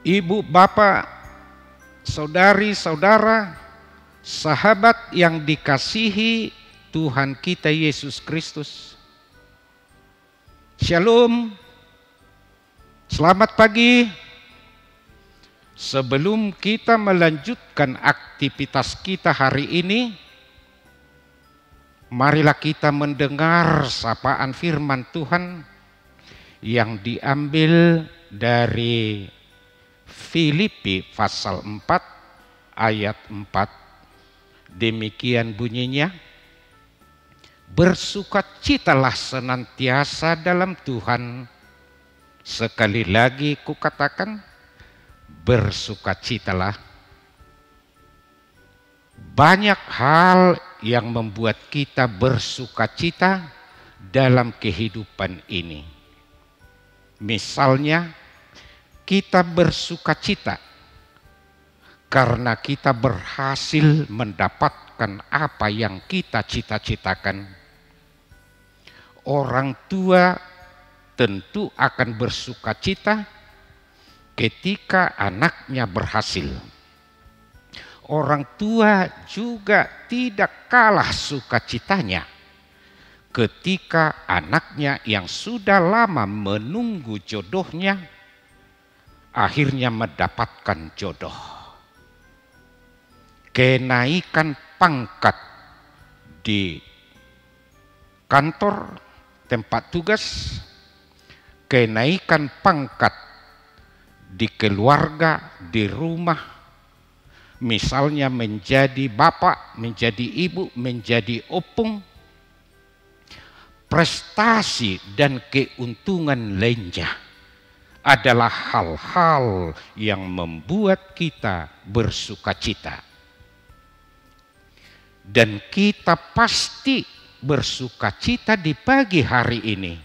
Ibu, bapak, saudari, saudara, sahabat yang dikasihi Tuhan kita Yesus Kristus. Shalom, selamat pagi. Sebelum kita melanjutkan aktivitas kita hari ini, marilah kita mendengar sapaan firman Tuhan yang diambil dari Filipi pasal 4 ayat 4. Demikian bunyinya, bersukacitalah senantiasa dalam Tuhan. Sekali lagi kukatakan, bersukacitalah. Banyak hal yang membuat kita bersukacita dalam kehidupan ini. Misalnya, kita bersukacita karena kita berhasil mendapatkan apa yang kita cita-citakan. Orang tua tentu akan bersukacita ketika anaknya berhasil. Orang tua juga tidak kalah sukacitanya ketika anaknya yang sudah lama menunggu jodohnya akhirnya mendapatkan jodoh. Kenaikan pangkat di kantor, tempat tugas, kenaikan pangkat di keluarga, di rumah, misalnya menjadi bapak, menjadi ibu, menjadi opung, prestasi dan keuntungan lainnya adalah hal-hal yang membuat kita bersukacita. Dan kita pasti bersukacita di pagi hari ini,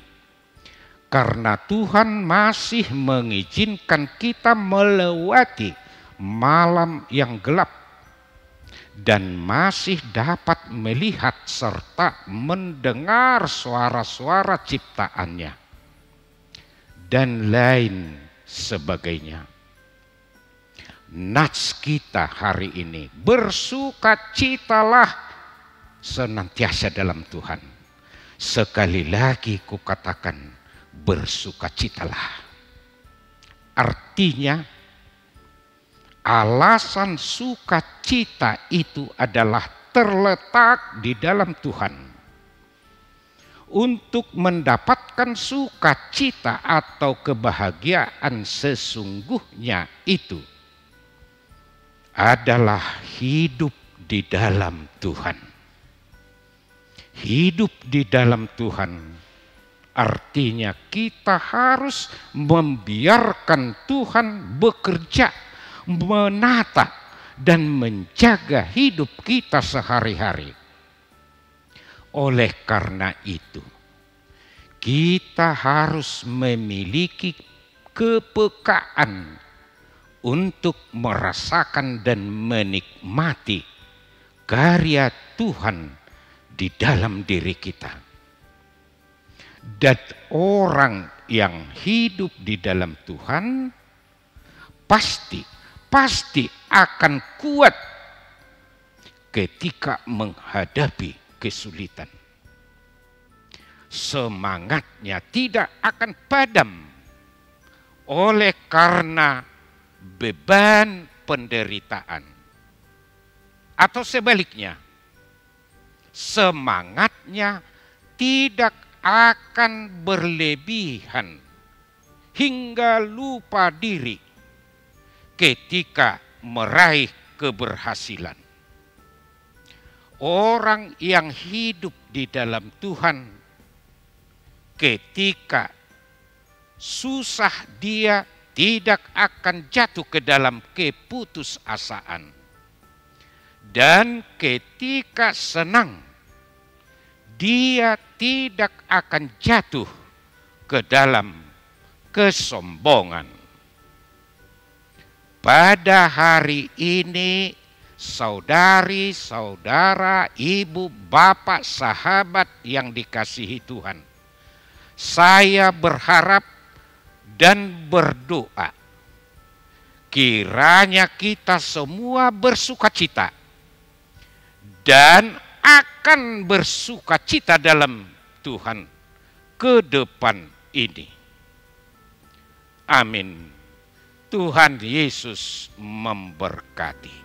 karena Tuhan masih mengizinkan kita melewati malam yang gelap dan masih dapat melihat serta mendengar suara-suara ciptaannya dan lain sebagainya. Nats kita hari ini, bersukacitalah senantiasa dalam Tuhan. Sekali lagi kukatakan, bersukacitalah. Artinya, alasan sukacita itu adalah terletak di dalam Tuhan. Untuk mendapatkan sukacita atau kebahagiaan sesungguhnya itu adalah hidup di dalam Tuhan. Hidup di dalam Tuhan artinya kita harus membiarkan Tuhan bekerja, menata dan menjaga hidup kita sehari-hari. Oleh karena itu, kita harus memiliki kepekaan untuk merasakan dan menikmati karya Tuhan di dalam diri kita. Dan orang yang hidup di dalam Tuhan pasti akan kuat ketika menghadapi kesulitan. Semangatnya tidak akan padam oleh karena beban penderitaan. Atau sebaliknya, semangatnya tidak akan berlebihan hingga lupa diri ketika meraih keberhasilan. Orang yang hidup di dalam Tuhan, ketika susah dia tidak akan jatuh ke dalam keputusasaan. Dan ketika senang, dia tidak akan jatuh ke dalam kesombongan. Pada hari ini, saudari, saudara, ibu, bapak, sahabat yang dikasihi Tuhan, saya berharap dan berdoa kiranya kita semua bersukacita dan akan bersukacita dalam Tuhan ke depan ini. Amin. Tuhan Yesus memberkati.